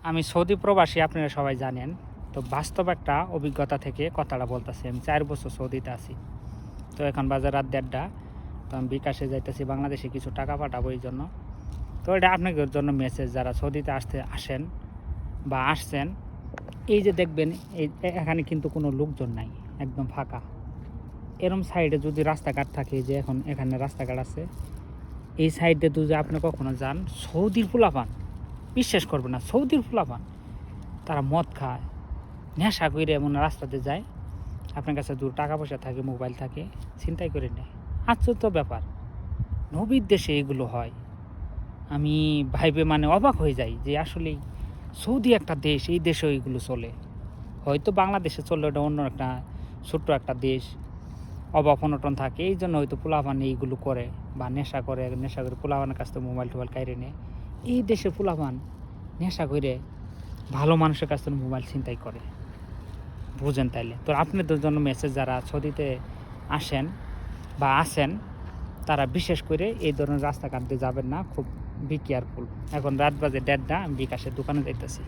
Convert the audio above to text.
আমি সৌদি প্রবাসী, আপনারা সবাই জানেন। তো বাস্তব একটা অভিজ্ঞতা থেকে কথাটা বলতেছি। আমি 4 বছর সৌদিতে আছি। তো এখন বাজে রাত 1:30। তো আমি বিকাশে যাইতেছি, বাংলাদেশে কিছু টাকা পাঠাবো এই জন্য। তো এটা আপনাদের জন্য মেসেজ, যারা সৌদিতে আসেন বা আসছেন। এই যে দেখবেন, এখানে কিন্তু কোনো লোকজন নাই, একদম ফাঁকা। এরম সাইডে যদি রাস্তাঘাট থাকে, যে এখন এখানে রাস্তাঘাট আছে, এই সাইডে যদি আপনি কখনো যান, সৌদির পোলাপান বিশ্বাস করবে না, সৌদির পোলাপান তারা মদ খায়, নেশা করে এমন রাস্তাতে যায়। আপনার কাছে দূর টাকা পয়সা থাকে, মোবাইল থাকে, ছিনতাই করে নেয়। আশ্চর্য ব্যাপার, নবীর দেশে এগুলো হয়। আমি ভাইবে অবাক হয়ে যাই যে আসলে সৌদি একটা দেশ, এই দেশেও এগুলো চলে। হয়তো বাংলাদেশে চললে ওটা অন্য একটা ছোট্ট একটা দেশ, অভাব অনটন থাকে, এই জন্য হয়তো পোলাপান এইগুলো করে বা নেশা করে পোলাপানের কাছ থেকে মোবাইল টোবাইল কাইরে নেয়। এই দেশে পোলাপান নেশা করে ভালো মানুষের কাছ থেকে মোবাইল ছিনতাই করে, বুঝেন তাইলে? তো আপনাদের জন্য মেসেজ, যারা সৌদিতে আসেন বা আসেন, তারা বিশেষ করে এই ধরনের রাস্তাঘাট দিয়ে যাবেন না, খুব বি কেয়ারফুল। এখন রাত বাজে 1:30, আমি বিকাশের দোকানে যাইতেছি।